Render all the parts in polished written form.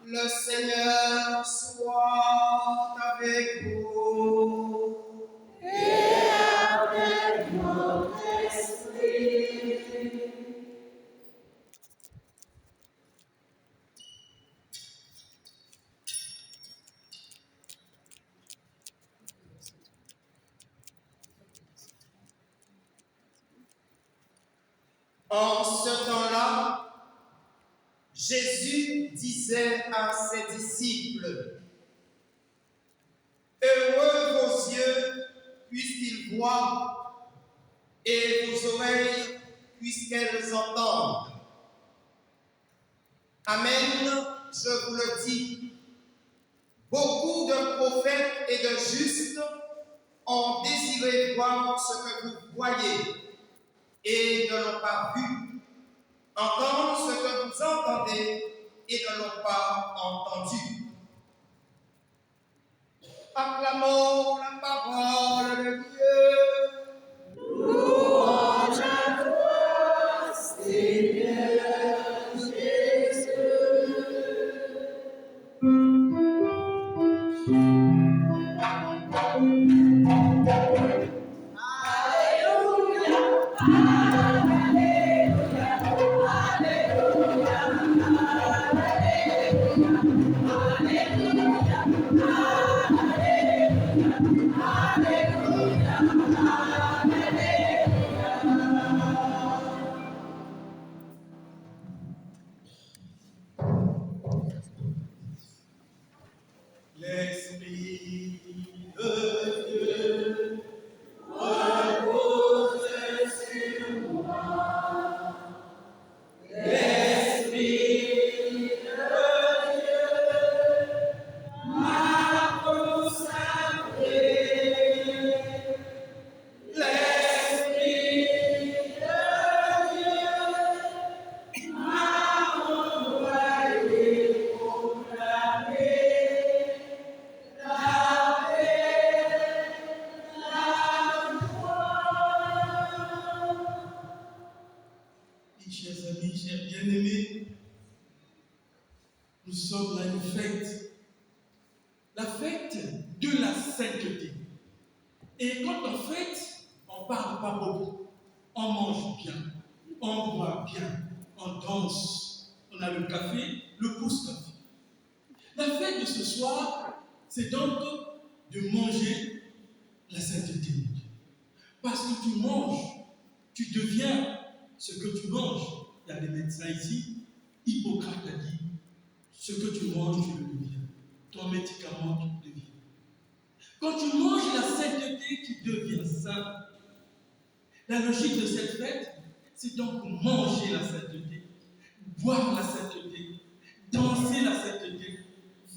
Le Seigneur soit avec vous. Et avec votre esprit. En ce temps-là, Jésus disait à ses disciples, « Heureux vos yeux puissent-ils voir et vos oreilles puisqu'elles entendent. Amen, je vous le dis, beaucoup de prophètes et de justes ont désiré voir ce que vous voyez et ne l'ont pas vu, entendre ce que vous entendez et ne l'ont pas entendu. » Acclamons la parole de Dieu. Louange à toi, Seigneur Jésus. L'Esprit de Dieu repose sur moi. L'Esprit de Dieu m'a consacré. L'Esprit de Dieu m'a envoyé proclamer la paix, la joie. Chers amis, chers bien-aimés, nous sommes à une fête, la fête de la sainteté. Et quand on fête, on ne parle pas beaucoup, on mange bien, on boit bien, on danse, on a le café, le pouce-café. La fête de ce soir, c'est donc de manger la sainteté. Parce que tu manges, tu deviens ce que tu manges. Il y a des médecins ici, Hippocrate a dit, ce que tu manges, tu le deviens. Ton médicament, tu le deviens. Quand tu manges la sainteté, tu deviens saint. La logique de cette fête, c'est donc manger la sainteté, boire la sainteté, danser la sainteté,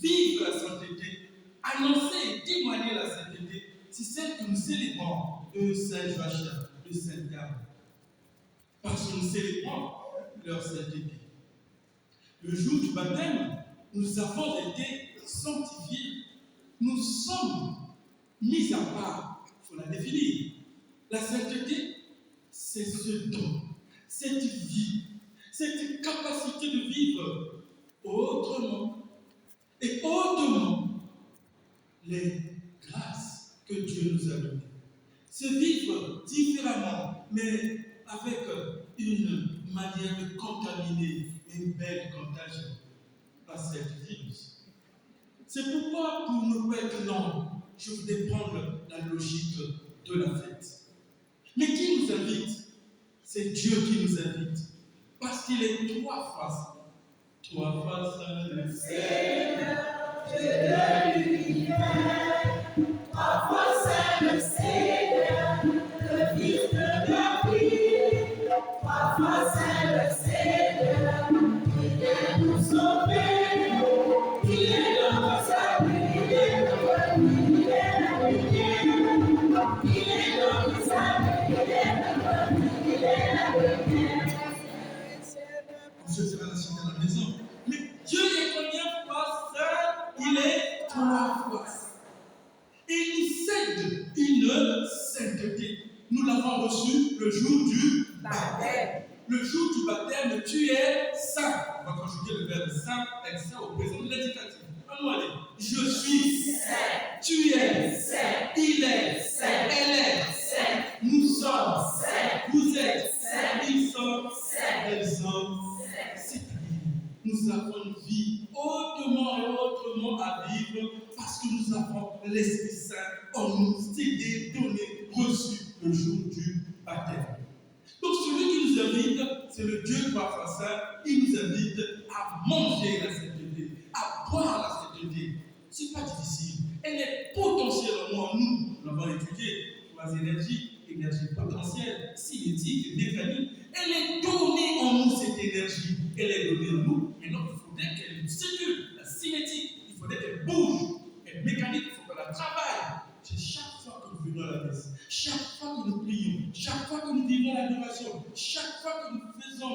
vivre la sainteté, annoncer et témoigner la sainteté. C'est celle que nous célébrons de Saint Joachim, de Sainte Dame. Parce que nous célébrons leur sainteté. Le jour du baptême, nous avons été sanctifiés. Nous sommes mis à part. Il faut la définir. La sainteté, c'est ce don, cette vie, cette capacité de vivre autrement et hautement les grâces que Dieu nous a données. Se vivre différemment, mais avec une manière de contaminer une belle contagion par cette virus. C'est pourquoi, pour ne pas être long, je voudrais prendre la logique de la fête. Mais qui nous invite? C'est Dieu qui nous invite. Parce qu'il est trois fois saint le Seigneur, Dieu de l'univers, trois fois saint le Seigneur, le Fils de David, trois fois saint le Seigneur, il est nous sauver, il est notre salut, il est notre vie, il est la lumière, il est notre salut, il est notre vie, il est la lumière. Je serai à la maison. Mais Dieu est combien fois saint? Il est trois fois saint. Et il nous cède une sainteté. Nous l'avons reçu le jour du baptême. Le jour du baptême, tu es saint. On va conjuguer le verbe saint avec saint au présent de l'indicatif. Allons, je suis saint. Tu es saint. Il est saint. Elle est saint. Nous sommes saints. Vous êtes saints. Ils sont saints. Elles sont saints. Nous avons une vie hautement et autrement à vivre parce que nous avons l'Esprit Saint en nous, cédé, donné, reçu le jour du baptême. Donc celui qui nous invite, c'est le Dieu trois fois saint. Il nous invite à manger la sainteté, à boire la sainteté. Ce n'est pas difficile. Elle est potentiellement en nous. Nous l'avons étudié. Trois énergies, énergie potentielle, cinétique et mécanique. Elle est donnée en nous, cette énergie. Elle est donnée en nous. Et donc, il faudrait qu'elle circule. La cinétique, il faudrait qu'elle bouge. Et mécanique, il faut qu'on la travaille. C'est chaque fois que nous venons à la messe, chaque fois que nous prions, chaque fois que nous vivons l'adoration, chaque fois que nous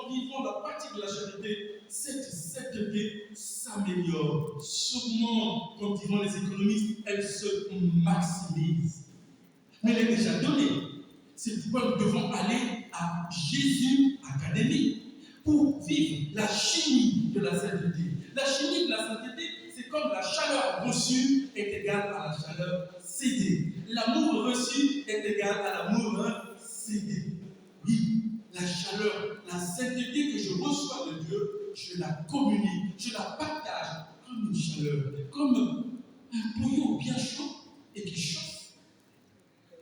vivons la pratique de la charité, cette sainteté s'améliore, s'augmente, comme diront les économistes, elle se maximise. Mais elle est déjà donnée. C'est pourquoi nous devons aller à Jésus Académie pour vivre la chimie de la sainteté. La chimie de la sainteté, c'est comme la chaleur reçue est égale à la chaleur cédée. L'amour reçu est égal à l'amour cédé. Oui, la chaleur, la sainteté que je reçois de Dieu, je la communique, je la partage comme une chaleur, comme un bouillon bien chaud et qui chauffe.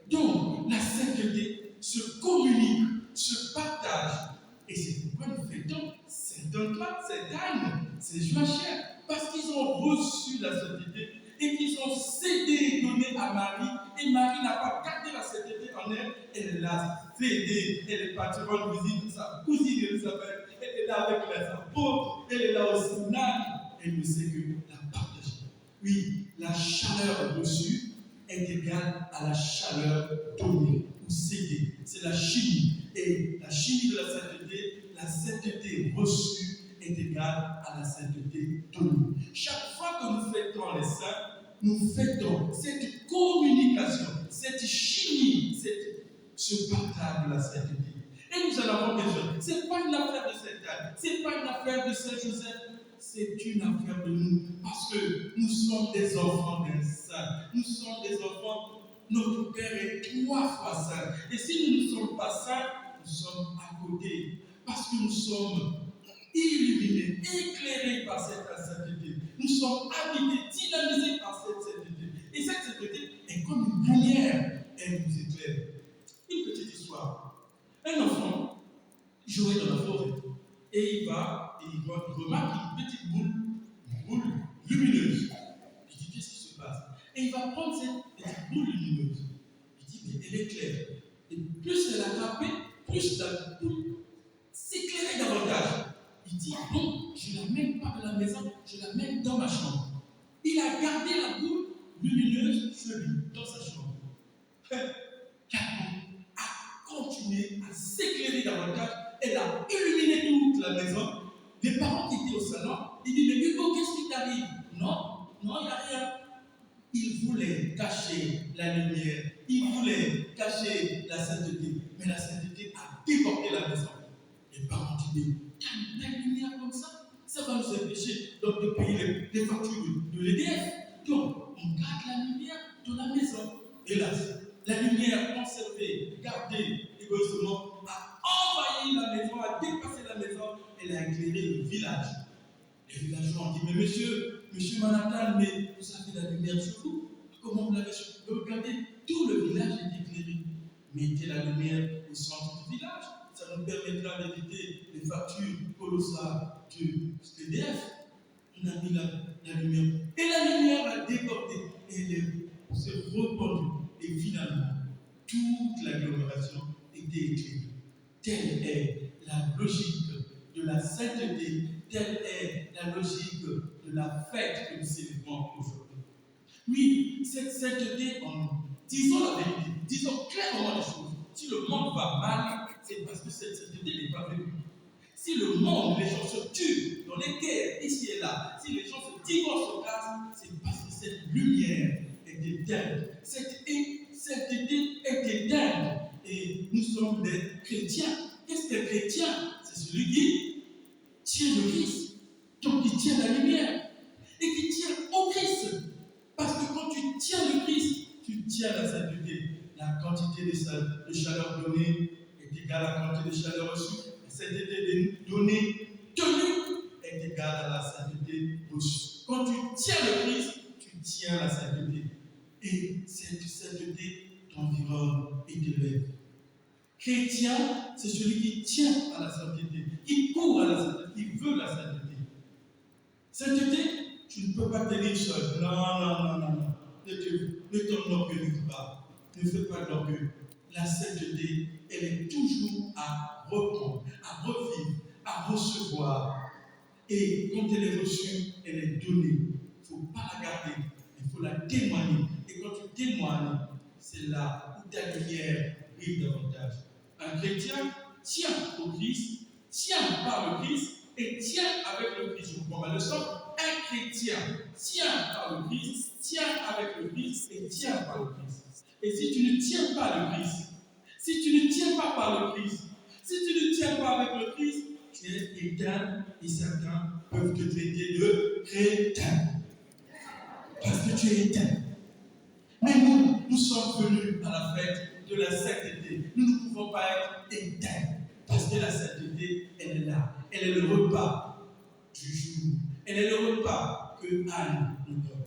Donc, la sainteté se communique, se partage. Et c'est pourquoi nous fêtons Saint-Antoine, Sainte-Anne, ces joies chères, parce qu'ils ont reçu la sainteté et qu'ils ont cédé et donné à Marie. Et Marie n'a pas gardé la sainteté en elle, elle l'a cédée. Elle est partie rendre visite à sa cousine Elisabeth. Elle est là avec les apôtres, elle est là au Sénat. Elle ne sait que la partager. Oui, la chaleur reçue est égale à la chaleur donnée ou cédée. C'est la chimie. Et la chimie de la sainteté reçue est égale à la sainteté donnée. Chaque fois que nous fêtons les saints, nous fêtons cette communication, cette chimie, ce partage de la sainteté. Et nous en avons besoin. Ce n'est pas une affaire de Sainte-Anne, ce n'est pas une affaire de Saint-Joseph. C'est une affaire de nous, parce que nous sommes des enfants des saints. Nous sommes des enfants, notre Père est trois fois saint. Et si nous ne sommes pas saints, nous sommes à côté, parce que nous sommes illuminés, éclairés par cette sainteté. Nous sommes habités, dynamisés par cette sainteté. Et cette sainteté est comme une lumière, elle nous éclaire. Une petite histoire. Un enfant jouait dans la forêt, et il remarque une petite boule lumineuse. Il dit, qu'est-ce qui se passe? Et il va prendre cette petite boule lumineuse. Il dit, mais elle est claire. Et plus elle a tapé, plus la boule s'éclairait davantage. Il dit, bon, je ne la mène pas dans la maison, je la mène dans ma chambre. Il a gardé la boule lumineuse chez lui, dans sa chambre. La boule a continué à s'éclairer davantage. Elle a illuminé toute la maison. Les parents qui étaient au salon, ils disent, mais Hugo, qu'est-ce qui t'arrive? Non, il n'y a rien. Il voulait cacher la lumière, il voulait cacher la sainteté, mais la sainteté a débordé la maison. Les parents disent, mais la lumière comme ça va nous empêcher donc de payer les factures de l'EDF. Donc, on garde la lumière. dans la maison. Hélas, la lumière conservée, gardée égoïstement, a envahi la maison, a dépassé la maison, elle a éclairé le village. Les villageois ont dit, mais monsieur Manhattan, mais vous avez la lumière sur vous. Comment vous l'avez sur vous? Regardez, tout le village est éclairé. Mettez la lumière au centre du village. Ça nous permettra d'éviter les factures colossales du SDF. On a mis la lumière. Et la lumière a débordé. Et elle s'est répandue. Et finalement, toute l'agglomération était éclairée. Telle est la logique de la sainteté. Telle est la logique de la fête que nous célébrons aujourd'hui. Oui, cette sainteté en nous. Disons la vérité, disons clairement les choses. Si le monde va mal, c'est parce que cette sainteté n'est pas venue. Si le monde, les gens se tuent dans les guerres ici et là, si les gens se divorcent au gaz, c'est parce que cette lumière est éteinte. Cette sainteté est éteinte. Et nous sommes des chrétiens. Qu'est-ce qu'un chrétien? C'est celui qui tient le Christ, donc qui tient la lumière et qui tient au Christ. Parce que quand tu tiens le Christ, tu tiens la sainteté. La quantité de chaleur donnée est égale à la quantité de chaleur reçue. La sainteté donnée, tenue, est égale à la sainteté reçue. Quand tu tiens le Christ, tu tiens la sainteté. Et cette sainteté t'environne et t'élève. Chrétien, c'est celui qui tient à la sainteté, qui court à la sainteté, qui veut la sainteté. Sainteté, tu ne peux pas tenir seul. Non. Ne t'enorgueillis pas. Ne fais pas de l'orgueil. La sainteté, elle est toujours à reprendre, à revivre, à recevoir. Et quand elle est reçue, elle est donnée. Il ne faut pas la garder, il faut la témoigner. Et quand tu témoignes, c'est là où ta lumière brille davantage. Un chrétien tient au Christ, tient par le Christ et tient avec le Christ. Je vous prends ma leçon. Un chrétien tient par le Christ, tient avec le Christ et tient par le Christ. Et si tu ne tiens pas le Christ, si tu ne tiens pas par le Christ, si tu ne tiens pas avec le Christ, tu es éteint et certains peuvent te traiter de crétin. Parce que tu es éteint. Mais nous sommes venus à la fête de la sainteté. Nous ne pouvons pas être éteints. Parce que la sainteté, elle est là. Elle est le repas du jour. Elle est le repas que Anne nous donne.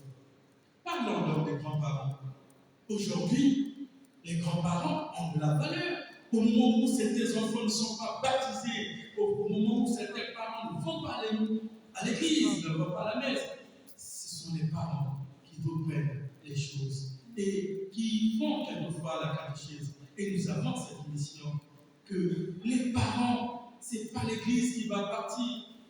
Parlons donc des grands-parents. Aujourd'hui, les grands-parents ont de la valeur. Au moment où certains enfants ne sont pas baptisés, au moment où certains parents ne vont pas à l'église, ne vont pas à la messe, ce sont les parents qui reprennent les choses et qui font quelquefois la catéchèse. Et nous avons cette mission que les parents, ce n'est pas l'église qui va partir.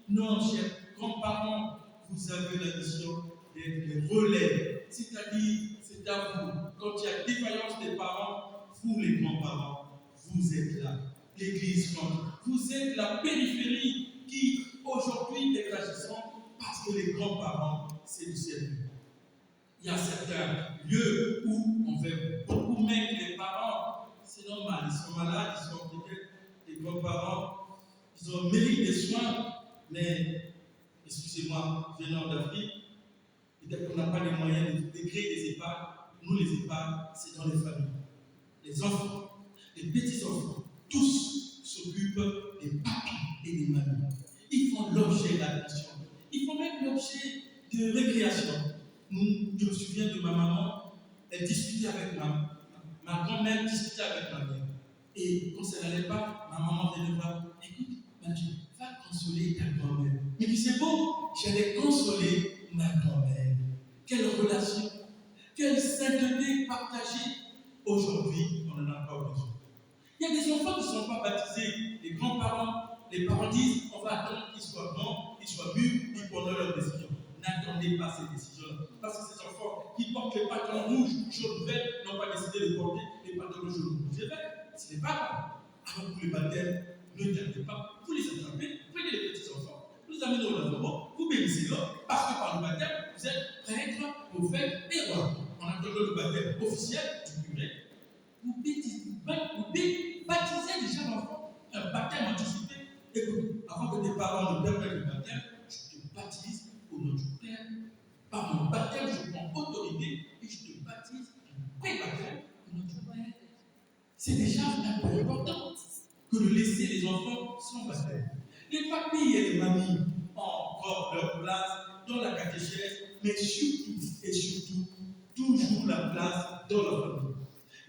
Non, chers grands-parents, vous avez la mission d'être les relais. C'est-à-dire, c'est à vous. Quand il y a défaillance des parents, vous les grands-parents, vous êtes là. L'église compte. Vous êtes la périphérie qui, aujourd'hui, est agissante parce que les grands-parents, c'est du ciel. Il y a certains lieux où on fait beaucoup mettre les parents. C'est normal, ils sont malades, ils sont peut-être des grands-parents, ils ont mérite des soins, mais, excusez-moi, venant d'Afrique, peut-être qu'on n'a pas les moyens de créer des EHPAD. Nous, les EHPAD, c'est dans les familles. Les enfants, les petits-enfants, tous s'occupent des papis et des mamies. Ils font l'objet d'attention. Ils font même l'objet de récréation. Je me souviens de ma maman, elle discutait avec ma grand-mère, discutait avec ma mère. Et quand ça n'allait pas, ma maman venait me voir. Écoute, Mathieu, va consoler ta grand-mère. Et puis c'est beau, j'allais consoler ma grand-mère. Quelle relation, quelle sainteté partagée. Aujourd'hui, on n'en a pas besoin. Il y a des enfants qui ne sont pas baptisés. Les grands-parents, les parents disent on va attendre qu'ils soient grands, qu'ils soient mûrs, qu'ils prennent leurs décisions. N'attendez pas ces décisions. Parce que ces enfants qui portent les pantalons rouges, jaunes, verts, n'ont pas décidé de porter les pantalons jaunes, rouges et verts. C'est les parents. Alors pour le baptême, ne tardez pas. Vous les attrapez, prenez les petits enfants, vous les amenez au lavabo, vous bénissez-les, parce que par le baptême, vous êtes prêtre, prophète et roi. En attendant le baptême officiel du curé, vous baptisez déjà l'enfant. Un baptême anticipé. Écoute, avant que tes parents ne permettent le baptême, je te baptise au nom du Père. Par mon baptême, je prends autorité et je te baptise pré-baptême de notre Père. C'est déjà un peu important que de laisser les enfants sans baptême. Les papilles et les mamies ont encore leur place dans la catéchèse, mais surtout et surtout, toujours la place dans la famille.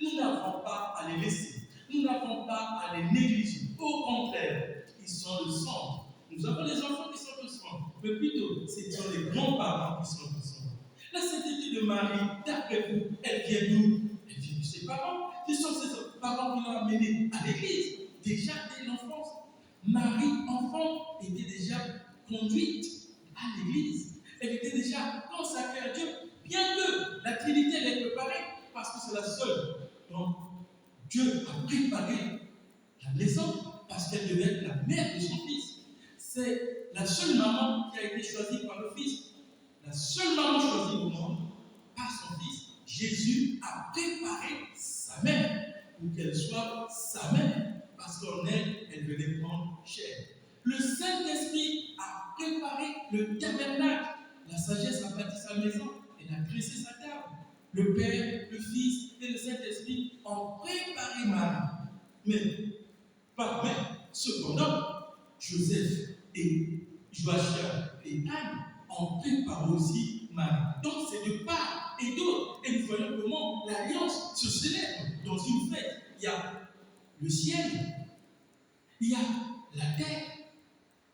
Nous n'avons pas à les laisser, nous n'avons pas à les négliger. Au contraire, ils sont le centre. Nous avons les enfants qui sont au centre, mais plutôt, c'est dans les grands-parents qui sont au centre. La sainteté de Marie, d'après vous, elle vient d'où? Elle vient de ses parents. Ce sont ses parents qui l'ont amenée à l'église, déjà dès l'enfance. Marie, enfant, était déjà conduite à l'église. Elle était déjà consacrée à Dieu. Bien que la Trinité l'ait préparée, parce que c'est la seule dont Dieu a préparé la maison, parce qu'elle devait être la mère de son fils. C'est la seule maman qui a été choisie par le Fils. La seule maman choisie au monde par son Fils. Jésus a préparé sa mère pour qu'elle soit sa mère, parce qu'en elle, elle venait prendre chair. Le Saint-Esprit a préparé le tabernacle. La sagesse a bâti sa maison, elle a dressé sa table. Le Père, le Fils et le Saint-Esprit ont préparé Marie. Mais cependant, Joseph et Joachim et Anne ont préparé aussi Marie. Donc c'est de part et d'autre. Et nous voyons comment l'alliance se célèbre dans une fête. Il y a le ciel, il y a la terre.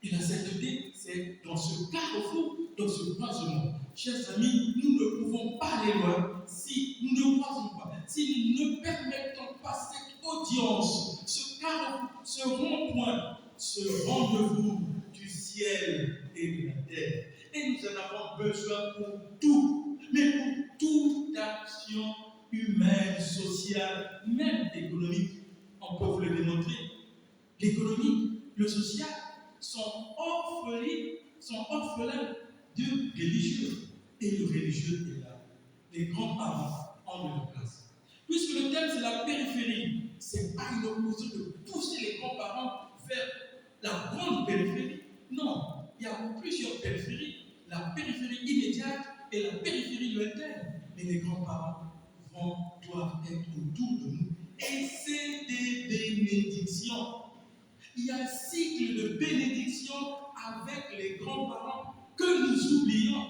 Et la sainteté, c'est dans ce carrefour, dans ce croisement. Chers amis, nous ne pouvons pas aller loin si nous ne croisons pas, si nous ne permettons pas cette audience, ce carrefour, ce rond-point, ce rendez-vous du ciel et de la terre. Et nous en avons besoin pour tout, mais pour toute action humaine, sociale, même économique. On peut vous le démontrer. L'économie, le social, sont orphelins de religieux. Et le religieux est là. Les grands-parents ont de la place. Puisque le thème c'est la périphérie, c'est pas une opposition de pousser les grands-parents vers la grande périphérie. Non, il y a plusieurs périphéries. La périphérie immédiate et la périphérie lointaine. Mais les grands-parents doivent être autour de nous. Et c'est des bénédictions. Il y a un cycle de bénédiction avec les grands-parents que nous oublions.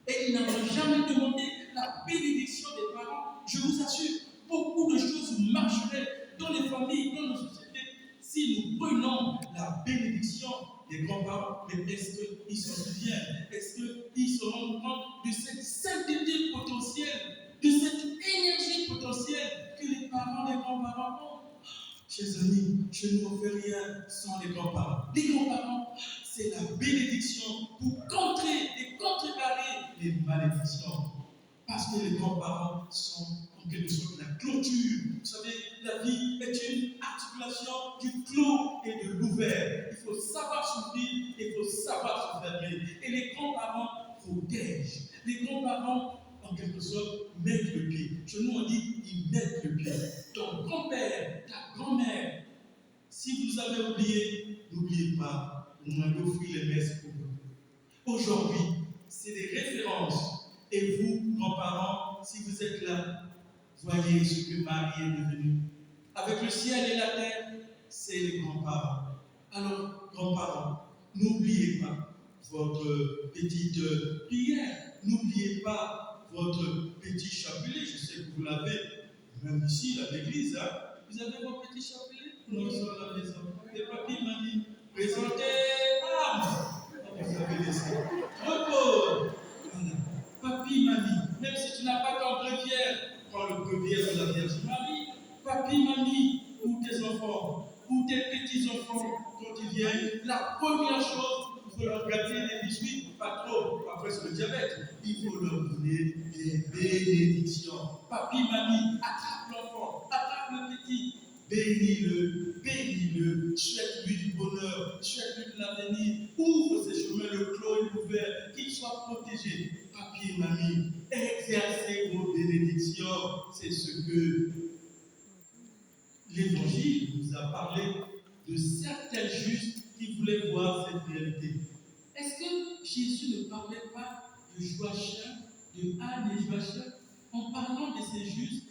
Et ils n'avons jamais demandé la bénédiction des parents. Je vous assure, beaucoup de choses marcheraient dans les familles, dans nos sociétés, si nous prenons la bénédiction des grands-parents. Mais est-ce qu'ils se souviennent? Est-ce qu'ils se rendent compte de cette sainteté potentielle, de cette énergie potentielle que les parents, les grands-parents ont? Chers amis, je ne m'en fais rien sans les grands-parents. Les grands-parents, c'est la bénédiction pour contrer et contrecarrer les malédictions. Parce que les grands-parents sont en quelque sorte la clôture. Vous savez, la vie est une articulation du clos et de l'ouvert. Il faut savoir s'ouvrir et il faut savoir se fermer. Et les grands-parents protègent. Les grands-parents, en quelque sorte, mettent le pied. Chez nous, on dit, ils mettent le pied. Ton grand-père, ta grand-mère, si vous avez oublié, n'oubliez pas, au moins d'offrir les messes pour vous. Aujourd'hui, c'est des références. Et vous, grands-parents, si vous êtes là, voyez ce que Marie est devenue. Avec le ciel et la terre, c'est les grands-parents. Alors, grands-parents, n'oubliez pas votre petite prière. N'oubliez pas votre petit chapelet. Je sais que vous l'avez, même ici, à l'église. Hein? Vous avez vos petits chapelets? Nous sommes à la maison. Et papy m'a dit, présentez âme. Vous avez laissé. Repos. Voilà. Papy, mamie, même si tu n'as pas ton bréviaire, prends le bréviaire de la Vierge Marie. Papy, mamie, ou tes enfants, ou tes petits-enfants, quand ils viennent, la première chose, il faut leur gâter des biscuits, pas trop, après c'est le diabète. Il faut leur donner des bénédictions. Papy, mamie, attrape l'enfant, attrape le petit, bénis-le, bénis-le, souhaite-lui du bonheur, souhaite-lui de l'avenir, ouvre ses chemins, le clos et l'ouvert, qu'il soit protégé. Papier, mamie, exercez vos bénédictions. C'est ce que l'Évangile nous a parlé de certains justes qui voulaient voir cette réalité. Est-ce que Jésus ne parlait pas de Joachim, de Anne et Joachim, en parlant de ces justes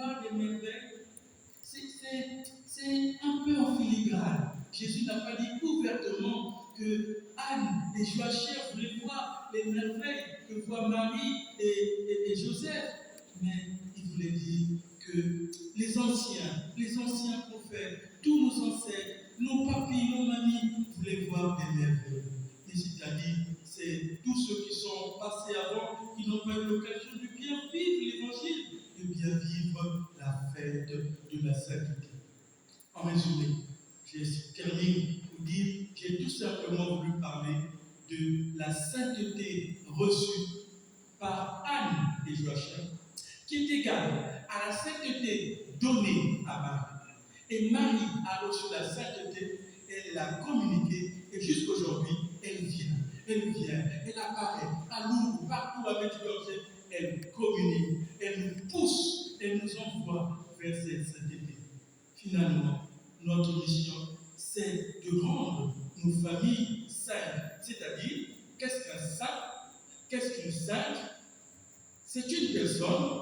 voir des merveilles, c'est un peu en filigrane. Jésus n'a pas dit ouvertement que Anne et Joachim voulaient voir les merveilles que voient Marie et Joseph, mais il voulait dire que les anciens prophètes, tous nos ancêtres, nos papis, nos mamies voulaient voir des merveilles. Et c'est-à-dire, c'est tous ceux qui sont passés avant, qui n'ont pas eu l'occasion de bien vivre l'évangile, de bien vivre la fête de la sainteté. En résumé, je termine pour dire, j'ai tout simplement voulu parler de la sainteté reçue par Anne et Joachim, qui est égale à la sainteté donnée à Marie. Et Marie a reçu la sainteté, elle l'a communiquée, et jusqu'aujourd'hui, elle vient, elle apparaît à nous, partout avec l'objet, elle communique, elle nous pousse, elle nous envoie vers cette sainteté. Finalement, notre mission, c'est de rendre nos familles saintes. C'est-à-dire, qu'est-ce qu'un saint? Qu'est-ce qu'une sainte? C'est une personne,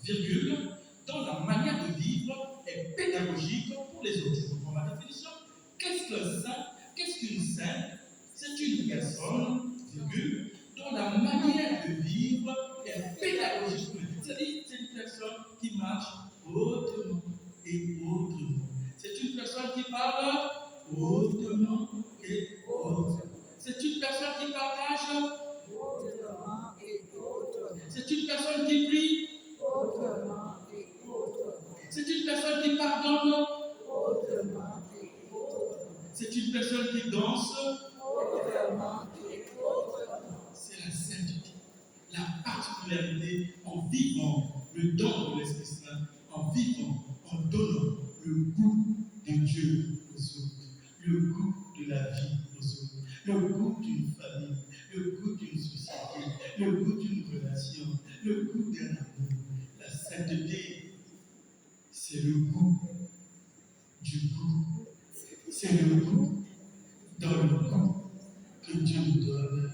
virgule, dont la manière de vivre est pédagogique pour les autres. Je reprends ma définition. Qu'est-ce qu'un saint? Qu'est-ce qu'une sainte? C'est une personne, virgule, dont la manière de vivre est pédagogique pour les autres. C'est-à-dire, c'est une personne qui marche hautement et autrement. C'est une personne qui parle hautement et autrement. C'est une personne qui partage autrement et autrement. C'est une personne qui prie Autrement et autrement. C'est une personne qui pardonne Autrement et autrement. C'est une personne qui danse Autrement et autrement. C'est la sainteté, la particularité en vivant le don de l'Esprit Saint, en vivant, en donnant le goût de Dieu aux autres, le goût de la vie aux autres, le goût d'une famille, le goût d'une société, le goût d'une relation, le goût d'un amour. La sainteté, c'est le goût du goût. C'est le goût dans le goût que Dieu nous donne